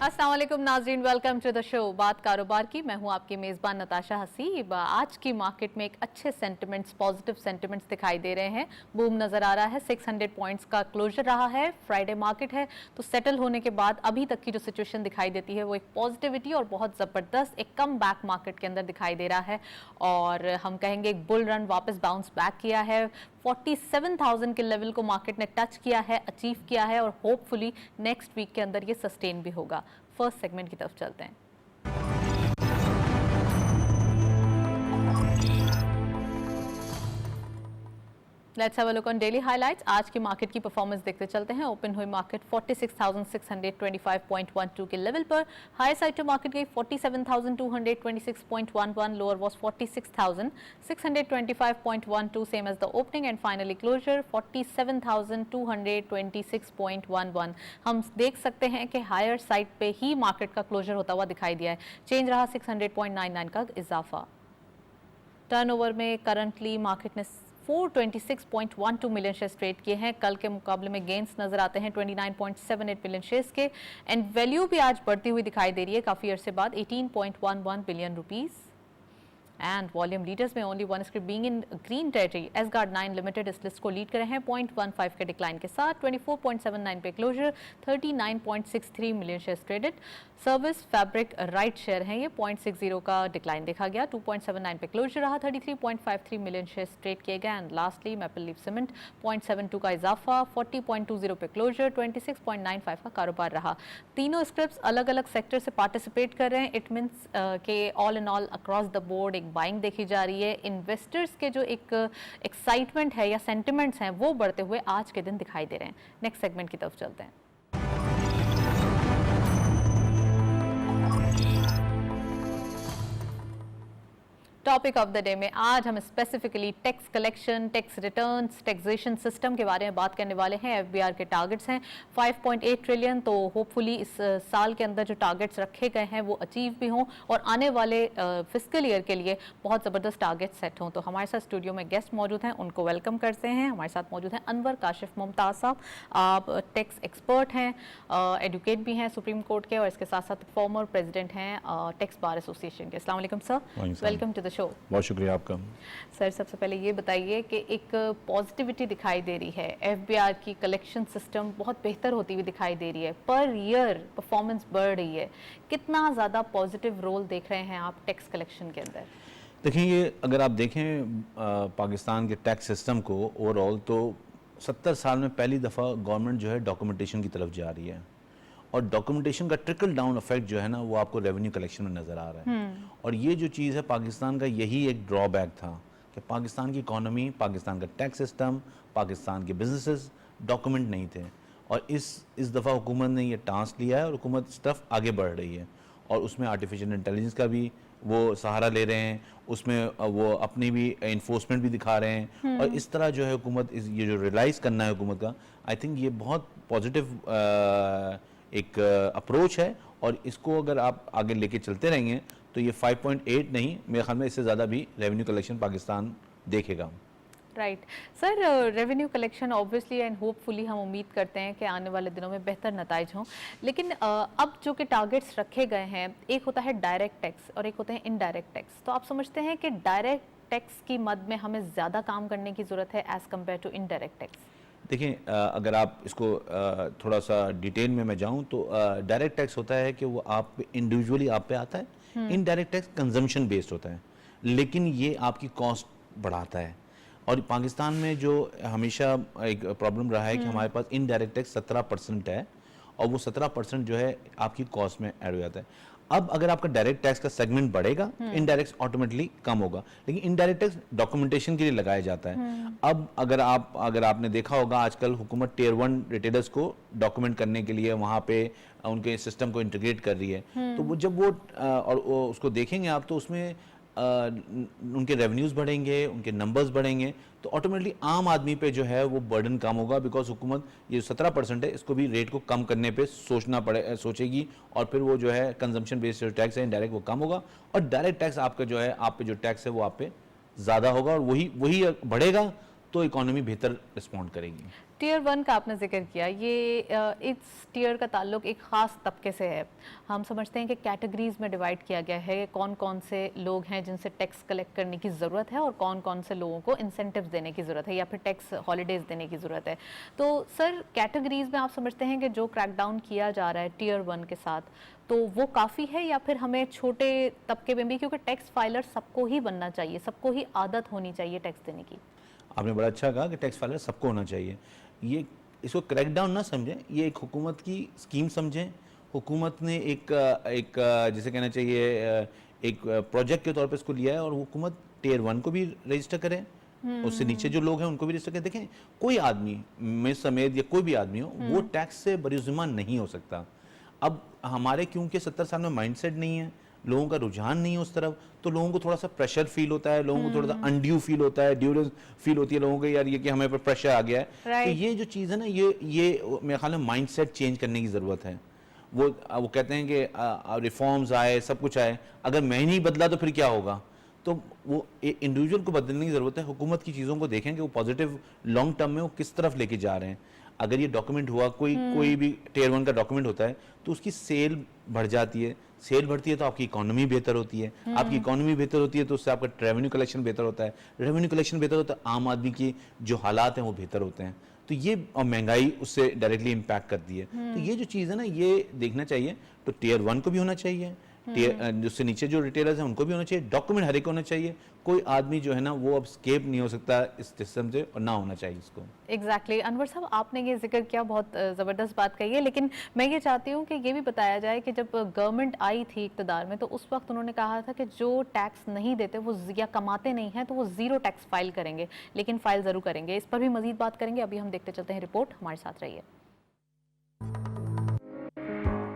अस्सलाम वालेकुम नाज़रीन, वेलकम टू द शो। बात कारोबार की, मैं हूं आपकी मेज़बान नताशा हसीब। आज की मार्केट में एक अच्छे सेंटिमेंट्स, पॉजिटिव सेंटिमेंट्स दिखाई दे रहे हैं। बूम नज़र आ रहा है। 600 पॉइंट्स का क्लोजर रहा है। फ्राइडे मार्केट है तो सेटल होने के बाद अभी तक की जो सिचुएशन दिखाई देती है वो एक पॉजिटिविटी और बहुत ज़बरदस्त एक कम बैक मार्केट के अंदर दिखाई दे रहा है। और हम कहेंगे एक बुल रन वापस बाउंस बैक किया है। 47,000 के लेवल को मार्केट ने टच किया है, अचीव किया है और होपफुली नेक्स्ट वीक के अंदर ये सस्टेन भी होगा। फर्स्ट सेगमेंट की तरफ चलते हैं। Let's have a look on daily highlights. आज की मार्केट की परफॉर्मेंस देखते चलते हैं। ओपन हुई मार्केट 46,625.12 के लेवल पर। हाई साइड टू मार्केट गई 47,226.11, lower was 46,625.12 same as the opening and finally closure 47,226.11। हम देख सकते हैं कि हायर साइड पे ही मार्केट का क्लोजर होता हुआ दिखाई दिया है। चेंज रहा 600.99 का इजाफा। टर्नओवर में करंटली मार्केट ने 426.12 मिलियन शेयर्स ट्रेड किए हैं। कल के मुकाबले में गेंस नजर आते हैं 29.78 मिलियन शेयर्स के। एंड वैल्यू भी आज बढ़ती हुई दिखाई दे रही है काफी अरसे बाद 18.11 billion rupees. And volume leaders में only one script being in green territory. Asgard 9 limited इस लिस्ट को लीड कर रहे हैं 0.15 के डिक्लाइन के साथ। 24.79 पे closure, 39.63 million shares traded. Service fabric right share हैं ये, 0.60 का डिक्लाइन देखा गया। 2.79 पे क्लोजर रहा, 33.53 मिलियन शेयर्स ट्रेड किए गए। And lastly maple leaf cement 0.72 का इजाफा, 40.20 पे क्लोजर, 26.95 का कारोबार रहा। तीनों स्क्रिप्ट्स अलग अलग सेक्टर से पार्टिसिपेट कर रहे हैं। इट मीन्स के all in all across the board buying देखी जा रही है। इन्वेस्टर्स के जो एक एक्साइटमेंट है या सेंटिमेंट्स हैं वो बढ़ते हुए आज के दिन दिखाई दे रहे हैं। नेक्स्ट सेगमेंट की तरफ चलते हैं। टॉपिक ऑफ द डे में आज हम specifically tax collection, tax returns, taxation system के बारे में बात करने वाले हैं। एफबीआर के टारगेट्स हैं 5.8 ट्रिलियन, तो होपफुली इस साल के अंदर जो टारगेट्स रखे गए हैं वो अचीव भी हों और आने वाले फिस्कल ईयर के लिए बहुत ज़बरदस्त टारगेट सेट हों। तो हमारे साथ स्टूडियो में गेस्ट मौजूद हैं, उनको वेलकम करते हैं। हमारे साथ मौजूद हैं अनवर काशिफ मुमताज़ साहब। आप टैक्स एक्सपर्ट हैं, एडवोकेट भी हैं सुप्रीम कोर्ट के और इसके साथ साथ फॉर्मर प्रेजिडेंट हैं टैक्स बार एसोसिएशन के। अस्सलाम वालेकुम sir, welcome to the show. बहुत शुक्रिया आपका। सर सबसे पहले ये बताइए कि एक पॉजिटिविटी दिखाई दे रही है, एफबीआर की कलेक्शन सिस्टम बहुत बेहतर होती हुई दिखाई दे रही है, पर ईयर परफॉर्मेंस बढ़ रही है। कितना ज़्यादा पॉजिटिव रोल देख रहे हैं आप टैक्स कलेक्शन के अंदर? देखिए, ये अगर आप देखें पाकिस्तान के टैक्स सिस्टम को ओवरऑल, तो 70 साल में पहली दफ़ा गवर्नमेंट जो है डॉक्यूमेंटेशन की तरफ जा रही है और डॉक्यूमेंटेशन का ट्रिकल डाउन इफेक्ट जो है ना वो आपको रेवेन्यू कलेक्शन में नज़र आ रहा है। और ये जो चीज़ है पाकिस्तान का, यही एक ड्रॉबैक था कि पाकिस्तान की इकॉनमी, पाकिस्तान का टैक्स सिस्टम, पाकिस्तान के बिजनेसेस डॉक्यूमेंट नहीं थे। और इस दफ़ा हुकूमत ने ये टास्क लिया है और हुकूमत इस तरफ आगे बढ़ रही है और उसमें आर्टिफिशियल इंटेलिजेंस का भी वो सहारा ले रहे हैं, उसमें वो अपनी भी इन्फोर्समेंट भी दिखा रहे हैं। और इस तरह जो है हुकूमत ये जो रियलाइज़ करना है हुकूमत का, आई थिंक ये बहुत पॉजिटिव एक अप्रोच है और इसको अगर आप आगे लेके चलते रहेंगे तो ये 5.8 नहीं, मेरे ख्याल में इससे ज़्यादा भी रेवेन्यू कलेक्शन पाकिस्तान देखेगा। Right sir, revenue collection obviously and hopefully हम उम्मीद करते हैं कि आने वाले दिनों में बेहतर नताइज हों। लेकिन अब जो कि टारगेट्स रखे गए हैं, एक होता है डायरेक्ट टैक्स और एक होता है इनडायरेक्ट टैक्स। तो आप समझते हैं कि डायरेक्ट टैक्स की मद में हमें ज़्यादा काम करने की ज़रूरत है as compare to indirect tax? देखिए, अगर आप इसको थोड़ा सा डिटेल में मैं जाऊं तो डायरेक्ट टैक्स होता है कि वो आप इंडिविजुअली आप पे आता है। इनडायरेक्ट टैक्स कंजम्पशन बेस्ड होता है, लेकिन ये आपकी कॉस्ट बढ़ाता है। और पाकिस्तान में जो हमेशा एक प्रॉब्लम रहा है कि हमारे पास इनडायरेक्ट टैक्स 17% है और वो 17% जो है आपकी कॉस्ट में ऐड हो जाता है। अब अगर आपका डायरेक्ट टैक्स का सेगमेंट बढ़ेगा, इनडायरेक्ट ऑटोमेटिकली कम होगा, लेकिन इनडायरेक्ट टैक्स डॉक्यूमेंटेशन के लिए लगाया जाता है। अब अगर आपने देखा होगा, आजकल हुकूमत टियर 1 रिटेलर्स को डॉक्यूमेंट करने के लिए वहाँ पे उनके सिस्टम को इंटीग्रेट कर रही है। तो वो जब वो उसको देखेंगे आप, तो उसमें उनके रेवेन्यूज़ बढ़ेंगे, उनके नंबर्स बढ़ेंगे, तो ऑटोमेटिकली आम आदमी पे जो है वो बर्डन कम होगा। बिकॉज हुकूमत ये 17% है, इसको भी रेट को कम करने पे सोचेगी और फिर वो जो है कंजम्पशन बेस्ड टैक्स है इनडायरेक्ट, वो कम होगा और डायरेक्ट टैक्स आपका जो है, आप पे जो टैक्स है वो आप पे ज़्यादा होगा और वही बढ़ेगा तो इकोनॉमी बेहतर रिस्पॉन्ड करेगी। टियर 1 का आपने जिक्र किया, ये इस टियर का ताल्लुक एक ख़ास तबके से है। हम समझते हैं कि कैटेगरीज़ में डिवाइड किया गया है, कौन कौन से लोग हैं जिनसे टैक्स कलेक्ट करने की ज़रूरत है और कौन कौन से लोगों को इंसेंटिव्स देने की ज़रूरत है या फिर टैक्स हॉलीडेज़ देने की ज़रूरत है। तो सर, कैटेगरीज़ में आप समझते हैं कि जो क्रैकडाउन किया जा रहा है टियर 1 के साथ, तो वो काफ़ी है या फिर हमें छोटे तबके में भी, क्योंकि टैक्स फाइलर सबको ही बनना चाहिए, सबको ही आदत होनी चाहिए टैक्स देने की? आपने बड़ा अच्छा कहा कि टैक्स फाइलर सबको होना चाहिए। ये इसको क्रैकडाउन ना समझें, ये एक हुकूमत की स्कीम समझें। हुकूमत ने एक जिसे कहना चाहिए एक प्रोजेक्ट के तौर पे इसको लिया है और हुकूमत टियर 1 को भी रजिस्टर करे, उससे नीचे जो लोग हैं उनको भी रजिस्टर करें। देखें, कोई आदमी मैं समेत या कोई भी आदमी हो, वो टैक्स से बरिज़ुमान नहीं हो सकता। अब हमारे क्योंकि 70 साल में माइंडसेट नहीं है, लोगों का रुझान नहीं है उस तरफ, तो लोगों को थोड़ा सा प्रेशर फील होता है, लोगों को थोड़ा सा अनड्यू फील होता है, ड्यूरेंस फील होती है लोगों को, यार ये कि हमें पर प्रेशर आ गया है। तो ये जो चीज़ है ना, ये मेरे ख्याल में माइंडसेट चेंज करने की ज़रूरत है। वो कहते हैं कि रिफॉर्म्स आए, सब कुछ आए, अगर मैं नहीं बदला तो फिर क्या होगा? तो वो इंडिविजुअल को बदलने की ज़रूरत है। हुकूमत की चीज़ों को देखें कि वो पॉजिटिव लॉन्ग टर्म में वो किस तरफ लेके जा रहे हैं। अगर ये डॉक्यूमेंट हुआ, कोई भी टियर 1 का डॉक्यूमेंट होता है, तो उसकी सेल बढ़ जाती है। सेल बढ़ती है तो आपकी इकोनॉमी बेहतर होती है, आपकी इकोनॉमी बेहतर होती है तो उससे आपका रेवेन्यू कलेक्शन बेहतर होता है, रेवेन्यू कलेक्शन बेहतर होता है, आम आदमी की जो हालात हैं वो बेहतर होते हैं। तो ये और महंगाई उससे डायरेक्टली इम्पैक्ट करती है। तो ये जो चीज़ है ना, ये देखना चाहिए। तो टियर 1 को भी होना चाहिए, उससे नीचे जो रिटेलर्स हैं उनको भी होना चाहिए, डॉक्यूमेंट हर एक होना चाहिए। कोई आदमी जो है ना वो अब स्केप नहीं हो सकता इस सिस्टम से, और ना होना चाहिए इसको। एग्जैक्टली अनवर साहब, आपने ये जिक्र किया, बहुत ज़बरदस्त बात कही है, लेकिन मैं ये चाहती हूँ कि ये भी बताया जाए कि जब गवर्नमेंट आई थी इक़्तिदार में, तो उस वक्त उन्होंने कहा था कि जो टैक्स नहीं देते वो या कमाते नहीं हैं तो वो ज़ीरो टैक्स फाइल करेंगे, लेकिन फाइल ज़रूर करेंगे। इस पर भी मज़ीद बात करेंगे। अभी हम देखते चलते हैं रिपोर्ट, हमारे साथ रहिए।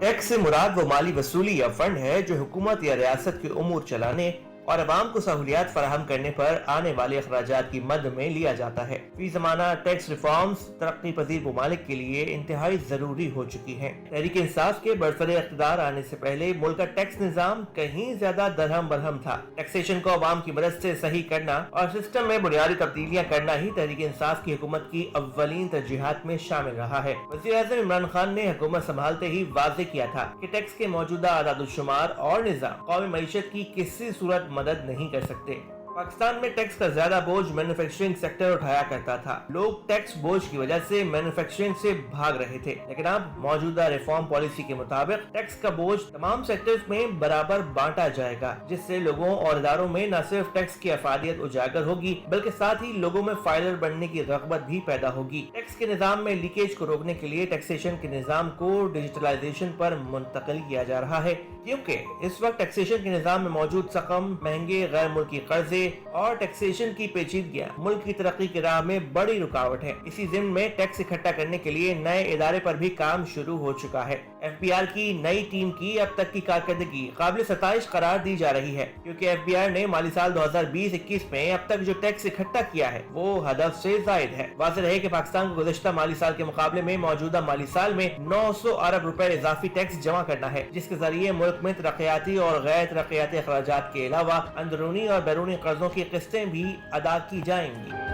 टैक्स से मुराद वो माली वसूली या फंड है जो हुकूमत या रियासत के उमूर चलाने और अवाम को सहूलियात फराहम करने पर आने वाले अखराजात की मद में लिया जाता है। फी ज़माना टैक्स रिफॉर्म्स तरक्की पजीर ममालिक के लिए इंतहाई जरूरी हो चुकी हैं। तहरीक इंसाफ के बरसरे इक़्तिदार आने से पहले मुल्क का टैक्स निज़ाम कहीं ज्यादा दरहम बरहम था। टैक्सेशन को अवाम की मदद से सही करना और सिस्टम में बुनियादी तब्दीलियाँ करना ही तहरीक इंसाफ की हुकूमत की अव्वलीन तरजीहात में शामिल रहा है। वज़ीर-ए-आज़म इमरान खान ने हुकूमत संभालते ही वाज़े किया था कि टैक्स के मौजूदा आदाद-ओ-शुमार और निज़ाम कौमी मईशत की किसी सूरत मदद नहीं कर सकते। पाकिस्तान में टैक्स का ज्यादा बोझ मैन्युफैक्चरिंग सेक्टर उठाया करता था। लोग टैक्स बोझ की वजह से मैन्युफैक्चरिंग से भाग रहे थे, लेकिन अब मौजूदा रिफॉर्म पॉलिसी के मुताबिक टैक्स का बोझ तमाम सेक्टर्स में बराबर बांटा जाएगा, जिससे लोगों और इदारों में न सिर्फ टैक्स की अफादियत उजागर होगी, बल्कि साथ ही लोगों में फाइलर बनने की रगबत भी पैदा होगी। टैक्स के निजाम में लीकेज को रोकने के लिए टैक्सेशन के निजाम को डिजिटलाइजेशन पर मुंतकिल किया जा रहा है, क्योंकि इस वक्त टैक्सेशन के निजाम में मौजूद रकम, महंगे गैर मुल्की कर्जे और टैक्सेशन की पेचीदगियां मुल्क की तरक्की की राह में बड़ी रुकावट है। इसी ज़िम्न में टैक्स इकट्ठा करने के लिए नए इदारे पर भी काम शुरू हो चुका है। FBI की नई टीम की अब तक की कारकर्दगी काबिल सताइश करार दी जा रही है, क्योंकि FBI ने माली साल 2020-21 में अब तक जो टैक्स इकट्ठा किया है वो हदफ से जायद है। वाज़ेह है कि पाकिस्तान को गुज़श्ता माली साल के मुकाबले में मौजूदा माली साल में 900 अरब रुपए इजाफी टैक्स जमा करना है, जिसके जरिए मुल्क में तरक्याती और गैर तरक्याती अखराजात के अलावा अंदरूनी और बैरूनी कर्जों की किस्तें भी अदा की जाएंगी।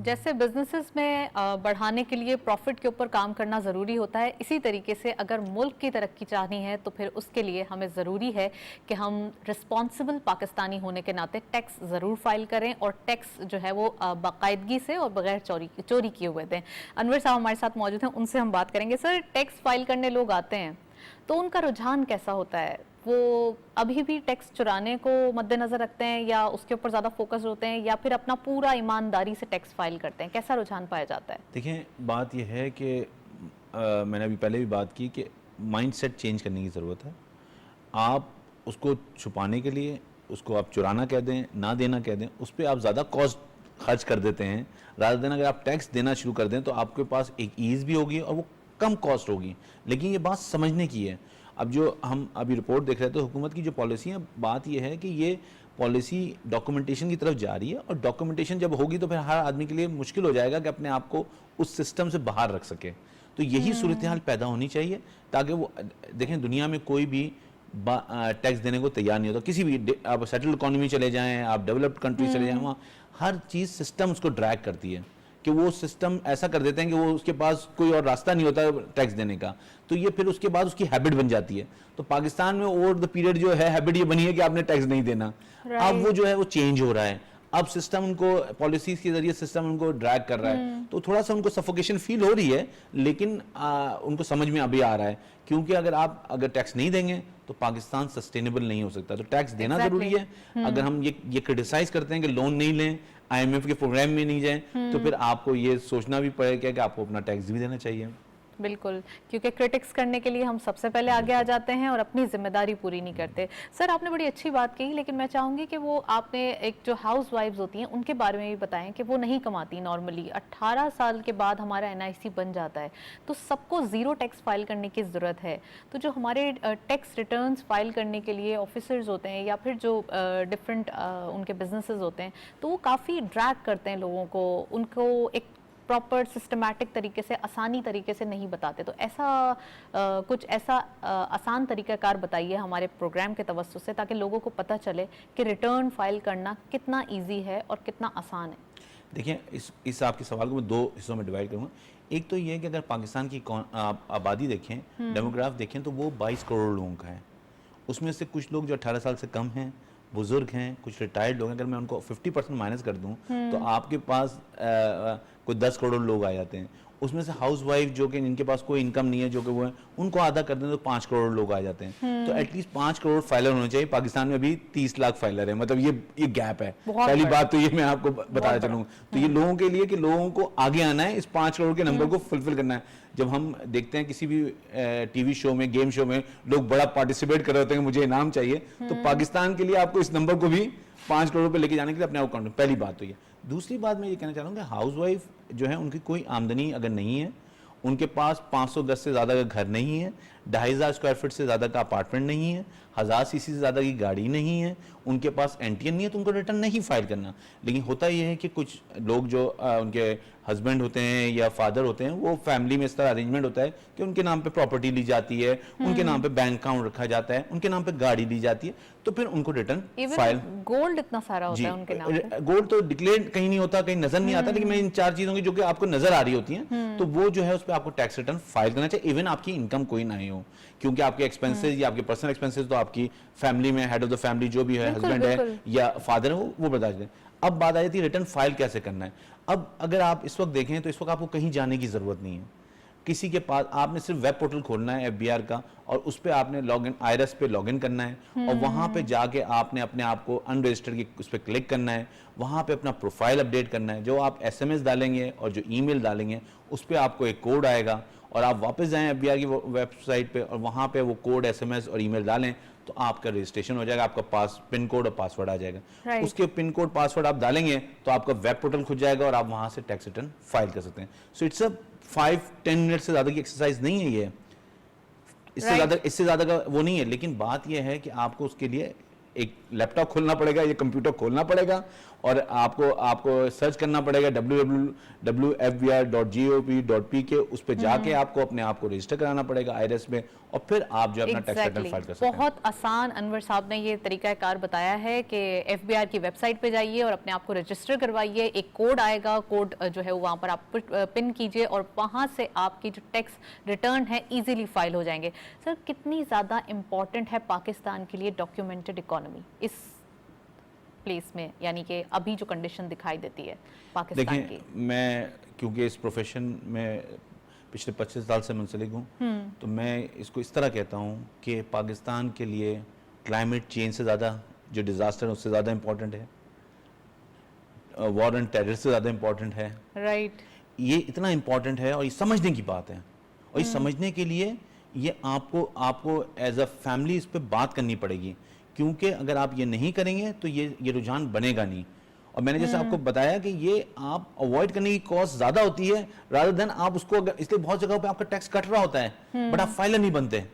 जैसे बिजनेसेस में बढ़ाने के लिए प्रॉफिट के ऊपर काम करना ज़रूरी होता है, इसी तरीके से अगर मुल्क की तरक्की चाहनी है तो फिर उसके लिए हमें ज़रूरी है कि हम रिस्पॉन्सिबल पाकिस्तानी होने के नाते टैक्स ज़रूर फाइल करें और टैक्स जो है वो बाकायदगी से और बगैर चोरी किए हुए दें। अनवर साहब हमारे साथ मौजूद हैं, उनसे हम बात करेंगे। सर, टैक्स फाइल करने लोग आते हैं तो उनका रुझान कैसा होता है? वो अभी भी टैक्स चुराने को मद्देनज़र रखते हैं या उसके ऊपर ज़्यादा फोकस होते हैं, या फिर अपना पूरा ईमानदारी से टैक्स फाइल करते हैं? कैसा रुझान पाया जाता है? देखें, बात यह है कि मैंने अभी पहले भी बात की कि माइंडसेट चेंज करने की ज़रूरत है। आप उसको छुपाने के लिए उसको आप चुराना कह दें, ना देना कह दें, उस पर आप ज़्यादा कॉस्ट खर्च कर देते हैं। रात दिन अगर आप टैक्स देना शुरू कर दें तो आपके पास एक ईज़ भी होगी और वो कम कॉस्ट होगी। लेकिन ये बात समझने की है। अब जो हम अभी रिपोर्ट देख रहे थे, हुकूमत की जो पॉलिसी है, बात यह है कि ये पॉलिसी डॉक्यूमेंटेशन की तरफ जा रही है, और डॉक्यूमेंटेशन जब होगी तो फिर हर आदमी के लिए मुश्किल हो जाएगा कि अपने आप को उस सिस्टम से बाहर रख सके। तो यही सूरत हाल पैदा होनी चाहिए ताकि वो देखें, दुनिया में कोई भी टैक्स देने को तैयार नहीं होता। किसी भी आप सेटल्ड इकोनॉमी चले जाएं, आप डेवलप्ड कंट्री चले जाएं, वहाँ हर चीज़ सिस्टम उसको ड्रैग करती है कि वो सिस्टम ऐसा कर देते हैं कि वो उसके पास कोई और रास्ता नहीं होता टैक्स देने का, तो ये फिर उसके बाद उसकी हैबिट बन जाती है। तो पाकिस्तान में ओवर द पीरियड जो है हैबिट ये बनी है कि आपने टैक्स नहीं देना। अब वो जो है वो चेंज हो रहा है, अब सिस्टम उनको पॉलिसीज के जरिए सिस्टम उनको ड्रैग कर रहा है, तो थोड़ा सा उनको सफोकेशन फील हो रही है, लेकिन उनको समझ में अभी आ रहा है, क्योंकि अगर टैक्स नहीं देंगे तो पाकिस्तान सस्टेनेबल नहीं हो सकता। तो टैक्स देना जरूरी है। अगर हम ये क्रिटिसाइज करते हैं कि लोन नहीं लें, IMF के प्रोग्राम में नहीं जाएं, तो फिर आपको ये सोचना भी पड़ेगा कि आपको अपना टैक्स भी देना चाहिए। बिल्कुल, क्योंकि क्रिटिक्स करने के लिए हम सबसे पहले आगे आ जाते हैं और अपनी जिम्मेदारी पूरी नहीं करते। सर, आपने बड़ी अच्छी बात कही, लेकिन मैं चाहूँगी कि वो आपने एक जो हाउस वाइफ्स होती हैं उनके बारे में भी बताएं कि वो नहीं कमाती नॉर्मली। 18 साल के बाद हमारा NIC बन जाता है, तो सबको ज़ीरो टैक्स फाइल करने की ज़रूरत है। तो जो हमारे टैक्स रिटर्न्स फाइल करने के लिए ऑफिसर्स होते हैं या फिर जो डिफरेंट उनके बिजनेसेस होते हैं, तो वो काफ़ी ड्रैग करते हैं लोगों को, उनको एक प्रॉपर सिस्टमैटिक तरीके से, आसानी तरीके से नहीं बताते। तो ऐसा कुछ ऐसा आसान तरीकाकार बताइए हमारे प्रोग्राम के तवज्जो से, ताकि लोगों को पता चले कि रिटर्न फाइल करना कितना इजी है और कितना आसान है। देखिए, इस आपके सवाल को मैं 2 हिस्सों में डिवाइड करूँगा। एक तो ये है कि अगर पाकिस्तान की आबादी देखें, डेमोग्राफ देखें, तो वो 22 करोड़ लोगों का है। उसमें से कुछ लोग जो 18 साल से कम हैं, बुजुर्ग हैं, कुछ रिटायर्ड लोग हैं। अगर मैं उनको 50% माइनस कर दूं तो आपके पास कोई 10 करोड़ लोग आ जाते हैं। उसमें से हाउस वाइफ जो कि जिनके पास कोई इनकम नहीं है, जो कि वो है, उनको आधा कर दें तो 5 करोड़ लोग आ जाते हैं। तो एटलीस्ट 5 करोड़ फाइलर होने चाहिए। पाकिस्तान में अभी 30 लाख फाइलर है, मतलब ये गैप है। पहली बात तो ये मैं आपको बताना चलूँगा। तो ये लोगों के लिए कि लोगों को आगे आना है, इस 5 करोड़ के नंबर को फुलफिल करना है। जब हम देखते हैं किसी भी टीवी शो में, गेम शो में लोग बड़ा पार्टिसिपेट कर रहे होते हैं, मुझे इनाम चाहिए, तो पाकिस्तान के लिए आपको इस नंबर को भी 5 करोड़ पे लेके जाने के लिए अपने अकाउंट। पहली बात तो ये। दूसरी बात मैं ये कहना चाह रहा हूँ कि हाउस वाइफ जो है, उनकी कोई आमदनी अगर नहीं है, उनके पास 500 गज से ज़्यादा का घर नहीं है, 2500 स्क्वायर फीट से ज़्यादा का अपार्टमेंट नहीं है, 1000 सीसी से ज़्यादा की गाड़ी नहीं है, उनके पास NTN नहीं है, तो उनको रिटर्न नहीं फाइल करना। लेकिन होता यह है कि कुछ लोग जो उनके हस्बैंड होते हैं या फादर होते हैं, वो फैमिली में इस तरह अरेंजमेंट होता है कि उनके नाम पे प्रॉपर्टी ली जाती है, उनके नाम पे बैंक अकाउंट रखा जाता है, उनके नाम पे गाड़ी ली जाती है, तो फिर उनको रिटर्न फाइल। गोल्ड इतना सारा होता है उनके नाम पे। गोल्ड तो डिक्लेयर कहीं नहीं होता, कहीं नजर नहीं आता, लेकिन मैं इन 4 चीजों की जो कि आपको नजर आ रही होती हैं, तो वो जो है उस पर आपको टैक्स रिटर्न फाइल करना चाहिए, इवन आपकी इनकम कोई ना हो, क्योंकि आपके एक्सपेंसेस या आपके पर्सनल एक्सपेंसेस तो आपकी फैमिली में हेड ऑफ द फैमिली जो भी है, हस्बैंड है या फादर है, वो बता दें। अब बात आ जाती है रिटर्न फाइल कैसे करना है। अब अगर आप इस वक्त देखें तो इस वक्त आपको कहीं जाने की जरूरत नहीं है, किसी के पास आपने सिर्फ वेब पोर्टल खोलना है FBR का, और उस पर आपने लॉगिन IRS पे लॉगिन करना है, और वहाँ पे जाके आपने अपने आप को अनरजिस्टर्ड की उस पर क्लिक करना है, वहाँ पे अपना प्रोफाइल अपडेट करना है। जो आप SMS डालेंगे और जो ईमेल डालेंगे उस पर आपको एक कोड आएगा, और आप वापस जाएं FBR की वेबसाइट पे और वहाँ पे वो कोड SMS और ईमेल डालें, तो आपका रजिस्ट्रेशन हो जाएगा, आपका पिन कोड और पासवर्ड आ जाएगा। उसके पिन कोड पासवर्ड आप डालेंगे तो आपका वेब पोर्टल खुल जाएगा और आप वहाँ से टैक्स रिटर्न फाइल कर सकते हैं। सो इट्स अ 5-10 मिनट से ज़्यादा की एक्सरसाइज नहीं है ये, इससे ज़्यादा का वो नहीं है। लेकिन बात यह है कि आपको उसके लिए एक लैपटॉप खोलना पड़ेगा या कंप्यूटर खोलना पड़ेगा, और आपको सर्च करना पड़ेगा www.fbr.gov.pk, उस पर जाके आपको अपने आप को रजिस्टर कराना पड़ेगा IRS में, और फिर आप जो अपना टैक्स रिटर्न फाइल कर सकते हैं। बहुत आसान अनवर साहब ने ये तरीकाकार बताया है कि FBR की वेबसाइट पे जाइए और अपने आप को रजिस्टर करवाइए, एक कोड आएगा, कोड जो है वहाँ पर आप पिन कीजिए और वहाँ से आपकी जो टैक्स रिटर्न है इजीली फाइल हो जाएंगे। सर, कितनी ज़्यादा इम्पॉर्टेंट है पाकिस्तान के लिए डॉक्यूमेंटेड इकोनॉमी इस प्लेस में, यानी कि अभी जो कंडीशन दिखाई देती है पाकिस्तान की? मैं क्योंकि इस प्रोफेशन में पिछले 25 साल से मुंसलिक हूँ, तो मैं इसको इस तरह कहता हूँ कि पाकिस्तान के लिए क्लाइमेट चेंज से ज़्यादा जो डिज़ास्टर है उससे ज़्यादा इम्पोर्टेंट है, वॉर एंड टेरर से ज़्यादा इम्पोर्टेंट है। राइट। ये इतना इम्पोर्टेंट है और ये समझने की बात है, और ये समझने के लिए ये आपको एज अ फैमिली इस पर बात करनी पड़ेगी, क्योंकि अगर आप ये नहीं करेंगे तो ये रुझान बनेगा नहीं। और मैंने जैसे आपको बताया कि ये आप अवॉइड करने की कॉस्ट ज्यादा होती है रादर देन आप उसको, अगर इसलिए बहुत जगह पे आपका टैक्स कट रहा होता है, बट आप फाइलर नहीं बनते।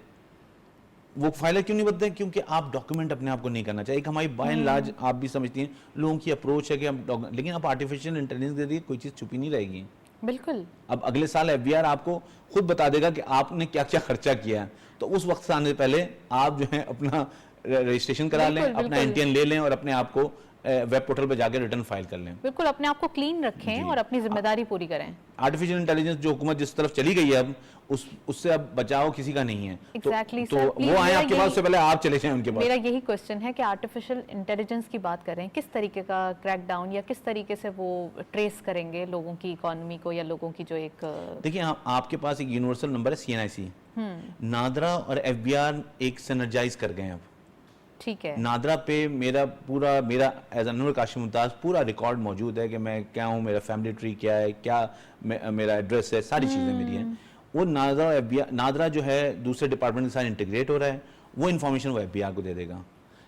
वो फाइलर क्यों नहीं बनते? क्योंकि आप डॉक्यूमेंट अपने आप को नहीं करना चाहिए। एक हमारी बाय एंड लार्ज आप भी समझती हैं लोगों की अप्रोच है कि हम, लेकिन आप आर्टिफिशियल इंटेलिजेंस दे दी, कोई चीज छुपी नहीं रहेगी। बिल्कुल। अब अगले साल FBR आपको खुद बता देगा कि आपने क्या क्या खर्चा किया है, तो उस वक्त से आने से पहले आप जो है अपना रजिस्ट्रेशन करा लें, अपना NTN ले लें और अपने आप को वेब पोर्टल पे जाकर रिटर्न फाइल कर लें। बिल्कुल अपने आप को क्लीन रखें और अपनी जिम्मेदारी पूरी करें। आर्टिफिशियल इंटेलिजेंस जो हुकूमत जिस तरफ चली गई है अब उससे अब बचाव किसी का नहीं है। Exactly, तो sir, वो आए आपके पास, उससे पहले आप चले जाएं उनके पास। मेरा यही क्वेश्चन है कि आर्टिफिशियल इंटेलिजेंस की बात करें, किस तरीके का क्रैकडाउन या किस तरीके से वो ट्रेस करेंगे लोगों की इकोनॉमी को या लोगों की जो एक देखिए आपके पास एक यूनिवर्सल नंबर है CNIC, नादरा और FBI एक सिनर्जाइज कर गए हैं अब। ठीक है, नादरा पे मेरा एज अनवर काशिम मुमताज पूरा रिकॉर्ड मौजूद है कि मैं क्या हूँ, मेरा फैमिली ट्री क्या है, क्या मेरा एड्रेस है, सारी चीज़ें मेरी हैं। वो नादरा जो है दूसरे डिपार्टमेंट के साथ इंटीग्रेट हो रहा है, वो इन्फॉर्मेशन वो FBI को दे देगा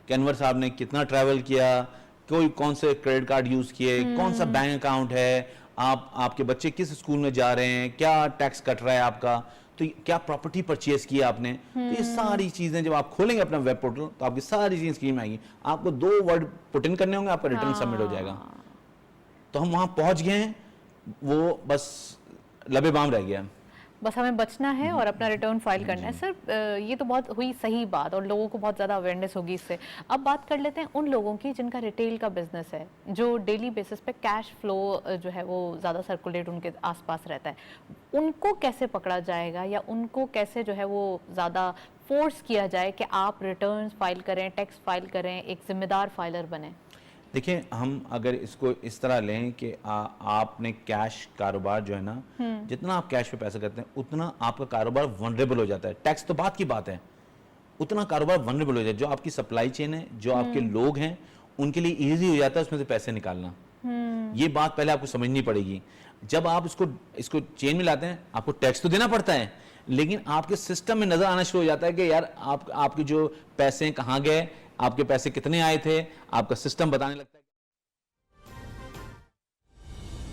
कि अनवर साहब ने कितना ट्रैवल किया, कौन से क्रेडिट कार्ड यूज़ किए, कौन सा बैंक अकाउंट है, आपके बच्चे किस स्कूल में जा रहे हैं, क्या टैक्स कट रहा है आपका, तो क्या प्रॉपर्टी परचेज किया आपने। तो ये सारी चीजें जब आप खोलेंगे अपना वेब पोर्टल तो आपकी सारी चीजें स्क्रीन में आएंगी। आपको 2 वर्ड पुट इन करने होंगे, आपका रिटर्न सबमिट हो जाएगा। तो हम वहां पहुंच गए हैं, वो बस लबे बाम रह गया। बस हमें बचना है और अपना रिटर्न फाइल करना है। सर ये तो बहुत हुई सही बात और लोगों को बहुत ज़्यादा अवेयरनेस होगी इससे। अब बात कर लेते हैं उन लोगों की जिनका रिटेल का बिजनेस है, जो डेली बेसिस पे कैश फ्लो जो है वो ज़्यादा सर्कुलेट उनके आसपास रहता है, उनको कैसे पकड़ा जाएगा या उनको कैसे जो है वो ज़्यादा फोर्स किया जाए कि आप रिटर्न फाइल करें, टैक्स फाइल करें, एक जिम्मेदार फाइलर बने। देखिए हम अगर इसको इस तरह लें कि आपने कैश कारोबार जो है ना, जितना आप कैश पे पैसा करते हैं उतना आपका कारोबार वनरेबल हो जाता है। टैक्स तो बात की बात है, उतना कारोबार वनरेबल हो जाता है। जो आपकी सप्लाई चेन है, जो आपके लोग हैं, उनके लिए इजी हो जाता है उसमें से पैसे निकालना। ये बात पहले आपको समझनी पड़ेगी। जब आप इसको चेन में लाते हैं, आपको टैक्स तो देना पड़ता है, लेकिन आपके सिस्टम में नजर आना शुरू हो जाता है कि यार आपके जो पैसे कहाँ गए, आपके पैसे कितने आए थे, आपका सिस्टम बताने लगता है।